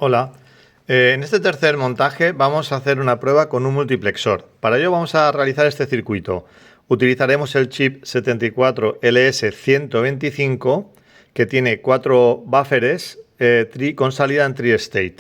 Hola, en este tercer montaje vamos a hacer una prueba con un multiplexor. Para ello vamos a realizar este circuito. Utilizaremos el chip 74LS125 que tiene 4 bufferes con salida en tri-state.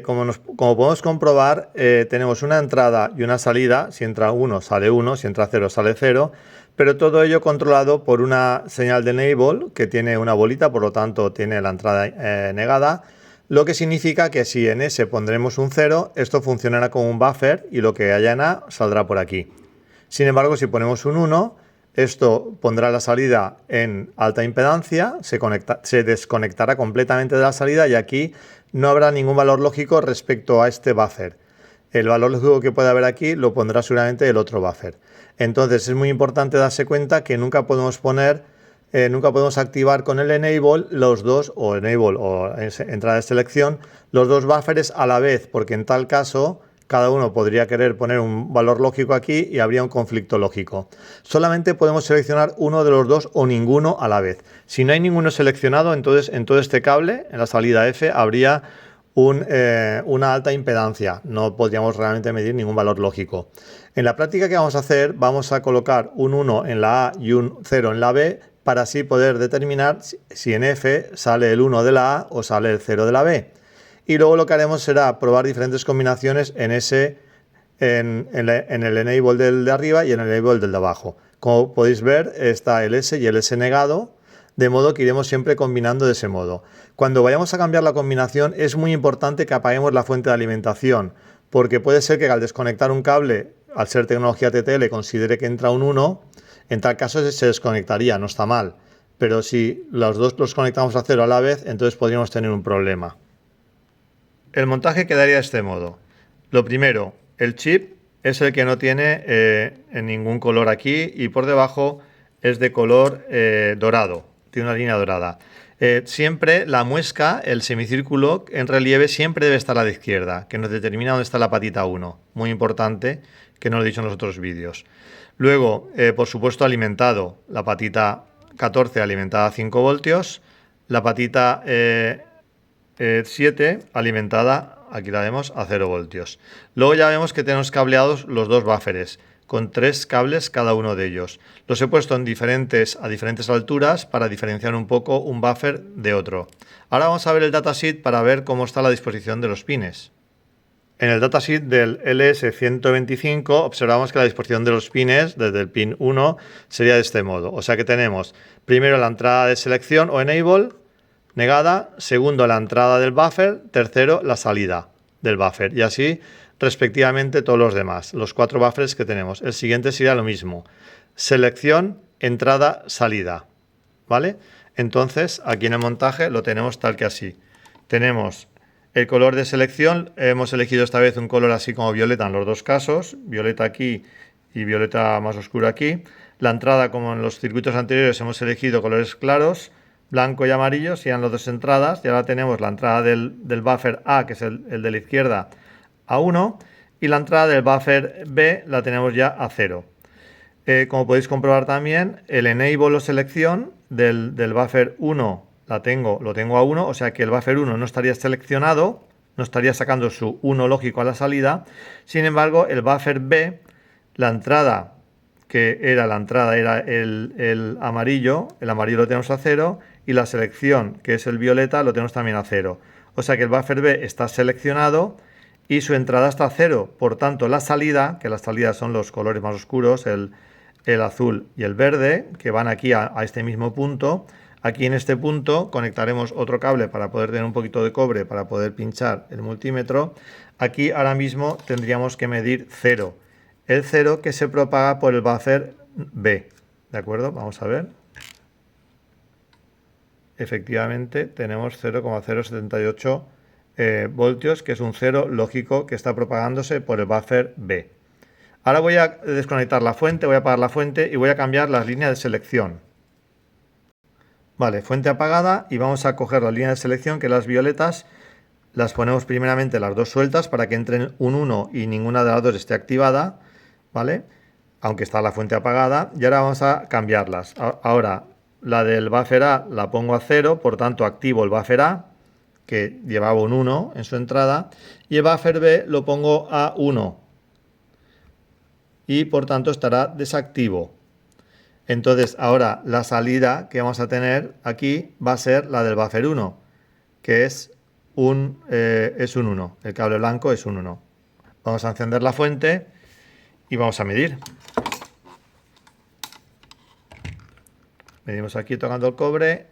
Como podemos comprobar, tenemos una entrada y una salida. Si entra 1 sale 1, si entra 0 sale 0, pero todo ello controlado por una señal de enable que tiene una bolita, por lo tanto tiene la entrada negada. Lo que significa que si en S pondremos un 0, esto funcionará como un buffer y lo que haya en A saldrá por aquí. Sin embargo, si ponemos un 1, esto pondrá la salida en alta impedancia, se desconectará completamente de la salida y aquí no habrá ningún valor lógico respecto a este buffer. El valor lógico que puede haber aquí lo pondrá seguramente el otro buffer. Entonces es muy importante darse cuenta que nunca podemos activar con el enable los dos, o enable o entrada de selección, los dos buffers a la vez, porque en tal caso cada uno podría querer poner un valor lógico aquí y habría un conflicto lógico. Solamente podemos seleccionar uno de los dos o ninguno a la vez. Si no hay ninguno seleccionado, entonces en todo este cable, en la salida F, habría una alta impedancia. No podríamos realmente medir ningún valor lógico. En la práctica que vamos a hacer, vamos a colocar un 1 en la A y un 0 en la B, para así poder determinar si en F sale el 1 de la A o sale el 0 de la B. Y luego lo que haremos será probar diferentes combinaciones en el enable del de arriba y en el enable del de abajo. Como podéis ver, está el S y el S negado, de modo que iremos siempre combinando de ese modo. Cuando vayamos a cambiar la combinación es muy importante que apaguemos la fuente de alimentación, porque puede ser que al desconectar un cable, al ser tecnología TTL, considere que entra un 1, en tal caso se desconectaría, no está mal. Pero si los dos los conectamos a 0 a la vez, entonces podríamos tener un problema. El montaje quedaría de este modo. Lo primero, el chip es el que no tiene ningún color aquí y por debajo es de color dorado, tiene una línea dorada. Siempre la muesca, el semicírculo en relieve, siempre debe estar a la izquierda, que nos determina dónde está la patita 1. Muy importante, que no lo he dicho en los otros vídeos. Luego, por supuesto, alimentado. La patita 14 alimentada a 5 voltios. La patita 7 alimentada, aquí la vemos, a 0 voltios. Luego ya vemos que tenemos cableados los dos buffers, con 3 cables cada uno de ellos. Los he puesto a diferentes alturas para diferenciar un poco un buffer de otro. Ahora vamos a ver el datasheet para ver cómo está la disposición de los pines. En el datasheet del LS125 observamos que la disposición de los pines desde el pin 1 sería de este modo. O sea que tenemos primero la entrada de selección o enable negada, segundo la entrada del buffer, tercero la salida del buffer y así respectivamente todos los demás, los 4 buffers que tenemos. El siguiente sería lo mismo, selección, entrada, salida, ¿vale? Entonces aquí en el montaje lo tenemos tal que así. Tenemos el color de selección, hemos elegido esta vez un color así como violeta en los dos casos, violeta aquí y violeta más oscuro aquí. La entrada, como en los circuitos anteriores, hemos elegido colores claros, blanco y amarillo, serían las dos entradas, y ahora tenemos la entrada del buffer A, que es el de la izquierda, a 1, y la entrada del buffer B la tenemos ya a 0. Como podéis comprobar también, el enable o selección del buffer 1 lo tengo a 1, o sea que el buffer 1 no estaría seleccionado, no estaría sacando su 1 lógico a la salida. Sin embargo, el buffer B, la entrada era el amarillo lo tenemos a 0, y la selección, que es el violeta, lo tenemos también a 0. O sea que el buffer B está seleccionado y su entrada está a 0. Por tanto, la salida, que las salidas son los colores más oscuros, el azul y el verde, que van aquí a este mismo punto. Aquí en este punto conectaremos otro cable para poder tener un poquito de cobre para poder pinchar el multímetro. Aquí ahora mismo tendríamos que medir 0. El 0 que se propaga por el buffer B. ¿De acuerdo? Vamos a ver. Efectivamente tenemos 0,078 voltios, que es un 0 lógico que está propagándose por el buffer B. Ahora voy a desconectar la fuente, voy a apagar la fuente y voy a cambiar las líneas de selección. Vale, fuente apagada, y vamos a coger las líneas de selección, que las violetas, las ponemos primeramente las dos sueltas para que entren un 1 y ninguna de las dos esté activada, ¿vale? Aunque está la fuente apagada, y ahora vamos a cambiarlas. Ahora la del buffer A la pongo a 0, por tanto activo el buffer A, que llevaba un 1 en su entrada, y el buffer B lo pongo a 1 y por tanto estará desactivo. Entonces ahora la salida que vamos a tener aquí va a ser la del buffer 1, que es un 1. El cable blanco es un 1. Vamos a encender la fuente y vamos a medir. Medimos aquí tocando el cobre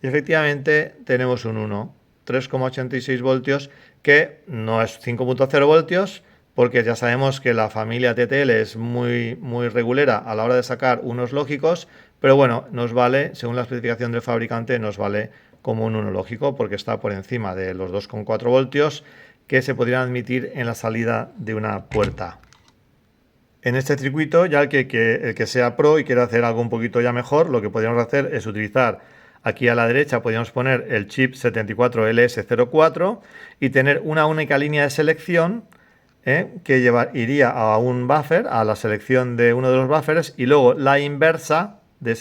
y efectivamente tenemos un 1, 3,86 voltios, que no es 5.0 voltios, porque ya sabemos que la familia TTL es muy regulera a la hora de sacar unos lógicos, pero bueno, nos vale, según la especificación del fabricante, nos vale como un 1 lógico, porque está por encima de los 2,4 voltios que se podrían admitir en la salida de una puerta. En este circuito, ya el que sea pro y quiera hacer algo un poquito ya mejor, lo que podríamos hacer es utilizar aquí a la derecha, podríamos poner el chip 74LS04 y tener una única línea de selección que iría a un buffer, a la selección de uno de los buffers, y luego la inversa de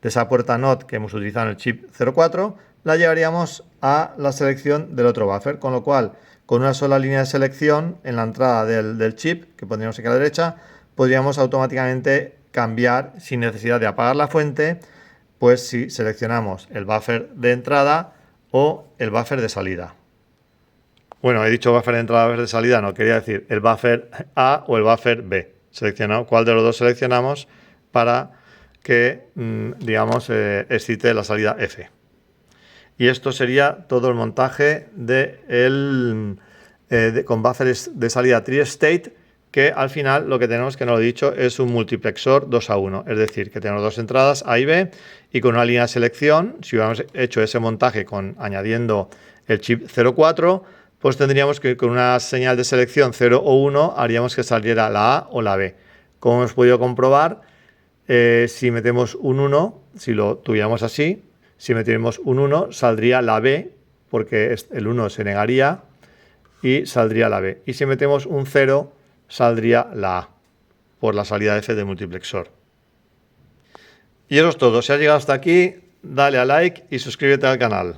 esa puerta NOT que hemos utilizado en el chip 04, la llevaríamos a la selección del otro buffer, con lo cual con una sola línea de selección en la entrada del chip, que pondríamos aquí a la derecha, podríamos automáticamente cambiar sin necesidad de apagar la fuente, pues si seleccionamos el buffer de entrada o el buffer de salida. Bueno, he dicho buffer de entrada, buffer de salida, no, quería decir el buffer A o el buffer B. Seleccionado, ¿cuál de los dos seleccionamos para que, digamos, excite la salida F? Y esto sería todo el montaje con buffers de salida tri-state, que al final lo que tenemos, que no lo he dicho, es un multiplexor 2 a 1. Es decir, que tenemos dos entradas A y B y con una línea de selección, si hubiéramos hecho ese montaje añadiendo el chip 04, pues tendríamos que con una señal de selección 0 o 1 haríamos que saliera la A o la B. Como hemos podido comprobar, si metemos un 1, si lo tuviéramos así, si metemos un 1 saldría la B, porque el 1 se negaría y saldría la B. Y si metemos un 0 saldría la A, por la salida F de multiplexor. Y eso es todo. Si has llegado hasta aquí, dale a like y suscríbete al canal.